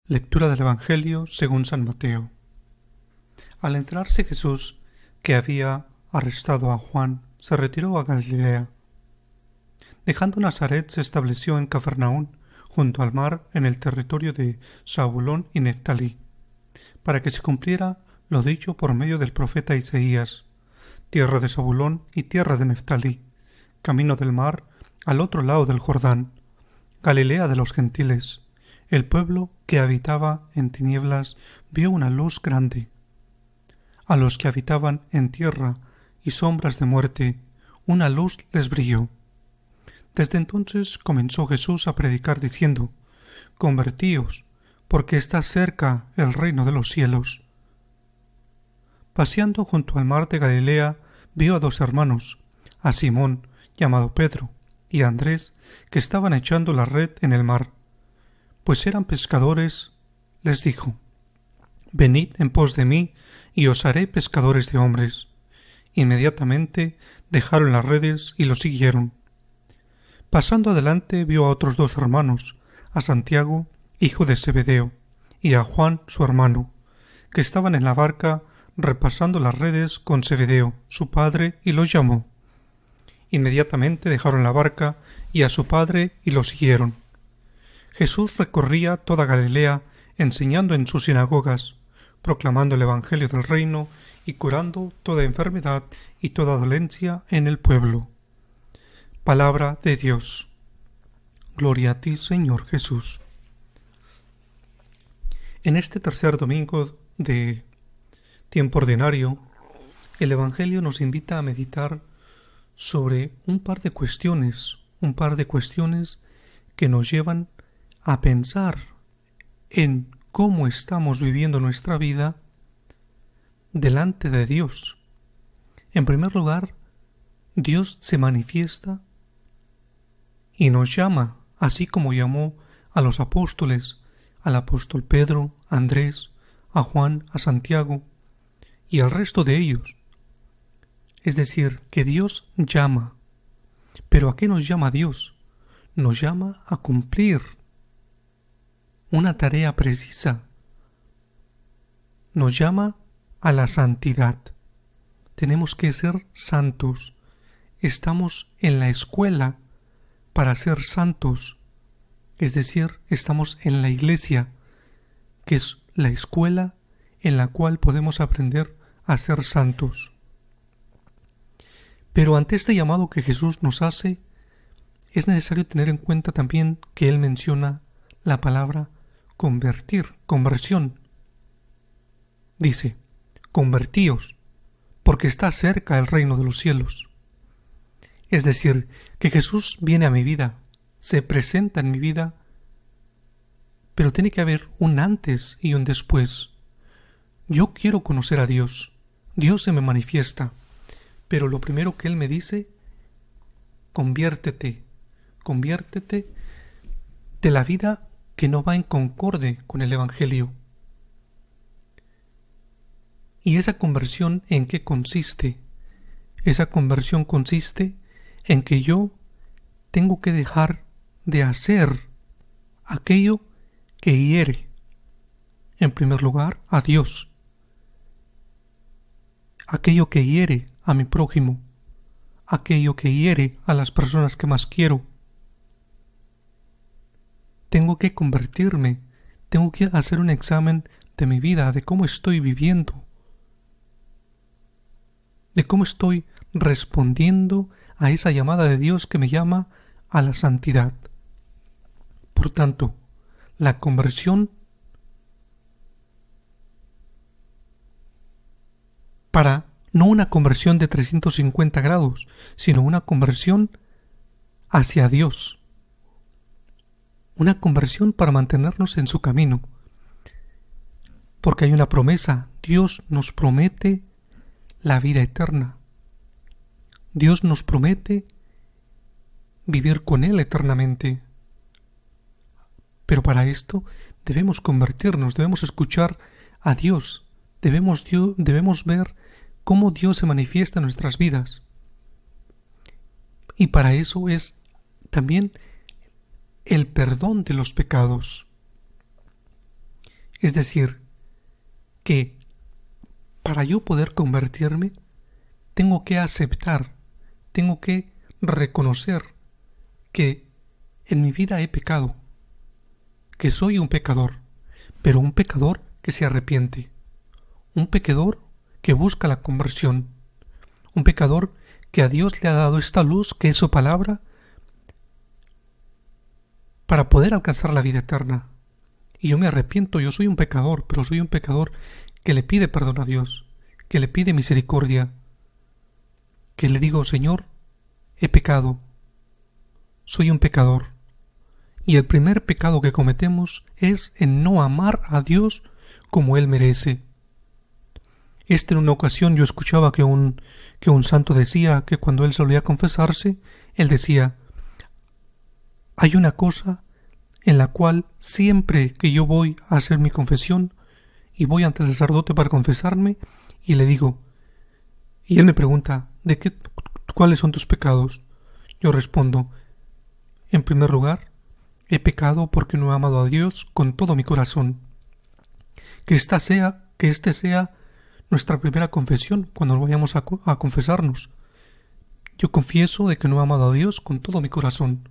Lectura del Evangelio según San Mateo. Al enterarse Jesús que había arrestado a Juan, se retiró a Galilea. Dejando Nazaret, se estableció en Cafarnaún, junto al mar, en el territorio de Zabulón y Neftalí, para que se cumpliera lo dicho por medio del profeta Isaías: tierra de Zabulón y tierra de Neftalí, camino del mar, al otro lado del Jordán, Galilea de los gentiles. El pueblo que habitaba en tinieblas vio una luz grande. A los que habitaban en tierra y sombras de muerte, una luz les brilló. Desde entonces comenzó Jesús a predicar diciendo: Convertíos, porque está cerca el reino de los cielos. Paseando junto al mar de Galilea, vio a dos hermanos, a Simón, llamado Pedro, y a Andrés, que estaban echando la red en el mar, pues eran pescadores. Les dijo: Venid en pos de mí, y os haré pescadores de hombres. Inmediatamente dejaron las redes y lo siguieron. Pasando adelante vio a otros dos hermanos, a Santiago, hijo de Zebedeo, y a Juan su hermano, que estaban en la barca repasando las redes con Zebedeo, su padre, y los llamó. Inmediatamente dejaron la barca y a su padre y lo siguieron. Jesús recorría toda Galilea, enseñando en sus sinagogas, proclamando el Evangelio del reino y curando toda enfermedad y toda dolencia en el pueblo. Palabra de Dios. Gloria a ti, Señor Jesús. En este tercer domingo de tiempo ordinario, el Evangelio nos invita a meditar sobre un par de cuestiones que nos llevan a pensar en cómo estamos viviendo nuestra vida delante de Dios. En primer lugar, Dios se manifiesta y nos llama, así como llamó a los apóstoles, al apóstol Pedro, a Andrés, a Juan, a Santiago y al resto de ellos. Es decir, que Dios llama. ¿Pero a qué nos llama Dios? Nos llama a cumplir una tarea precisa. Nos llama a la santidad. Tenemos que ser santos. Estamos en la escuela para ser santos. Es decir, estamos en la iglesia, que es la escuela en la cual podemos aprender a ser santos. Pero ante este llamado que Jesús nos hace, es necesario tener en cuenta también que Él menciona la palabra conversión. Dice: convertíos, porque está cerca el reino de los cielos. Es decir, que Jesús viene a mi vida, se presenta en mi vida, pero tiene que haber un antes y un después. Yo quiero conocer a Dios, Dios se me manifiesta, pero lo primero que Él me dice: conviértete de la vida que no va en concorde con el Evangelio. ¿Y esa conversión en qué consiste? Esa conversión consiste en que yo tengo que dejar de hacer aquello que hiere, en primer lugar, a Dios, aquello que hiere a mi prójimo, aquello que hiere a las personas que más quiero. Tengo que convertirme, tengo que hacer un examen de mi vida, de cómo estoy viviendo, de cómo estoy respondiendo a esa llamada de Dios que me llama a la santidad. Por tanto, la conversión para no una conversión de 350 grados, sino una conversión hacia Dios. Una conversión para mantenernos en su camino. Porque hay una promesa. Dios nos promete la vida eterna. Dios nos promete vivir con Él eternamente. Pero para esto debemos convertirnos, debemos escuchar a Dios, debemos ver cómo Dios se manifiesta en nuestras vidas. Y para eso es también el perdón de los pecados. Es decir, que para yo poder convertirme, tengo que aceptar, tengo que reconocer que en mi vida he pecado, que soy un pecador, pero un pecador que se arrepiente, un pecador que busca la conversión, un pecador que a Dios le ha dado esta luz que es su palabra para poder alcanzar la vida eterna. Y yo me arrepiento, yo soy un pecador, pero soy un pecador que le pide perdón a Dios, que le pide misericordia, que le digo, Señor, he pecado, soy un pecador. Y el primer pecado que cometemos es en no amar a Dios como Él merece. En una ocasión yo escuchaba que un santo decía que cuando él solía confesarse, él decía, hay una cosa en la cual siempre que yo voy a hacer mi confesión y voy ante el sacerdote para confesarme y le digo, y él me pregunta, ¿cuáles son tus pecados? Yo respondo, en primer lugar, he pecado porque no he amado a Dios con todo mi corazón. Que este sea nuestra primera confesión cuando vayamos a confesarnos. Yo confieso de que no he amado a Dios con todo mi corazón.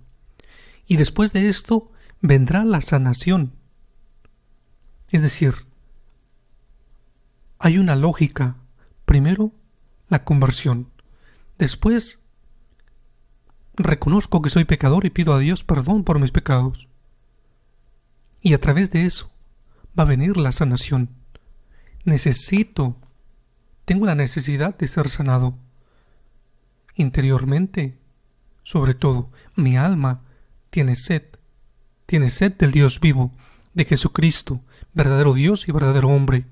Y después de esto vendrá la sanación. Es decir, hay una lógica. Primero, la conversión. Después, reconozco que soy pecador y pido a Dios perdón por mis pecados. Y a través de eso va a venir la sanación. Tengo la necesidad de ser sanado. Interiormente, sobre todo, mi alma tiene sed del Dios vivo, de Jesucristo, verdadero Dios y verdadero hombre,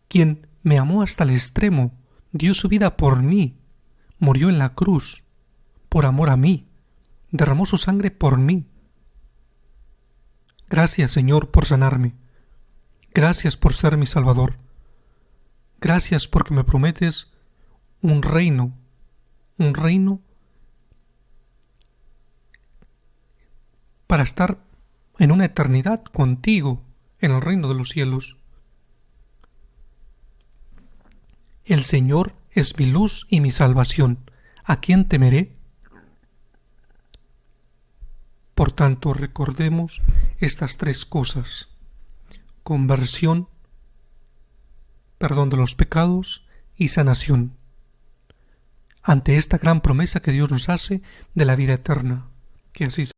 quien me amó hasta el extremo, dio su vida por mí, murió en la cruz, por amor a mí, derramó su sangre por mí. Gracias, Señor, por sanarme. Gracias por ser mi Salvador. Gracias porque me prometes un reino para estar en una eternidad contigo en el reino de los cielos. El Señor es mi luz y mi salvación. ¿A quién temeré? Por tanto, recordemos estas tres cosas: conversión, perdón de los pecados y sanación, ante esta gran promesa que Dios nos hace de la vida eterna. Que así sea.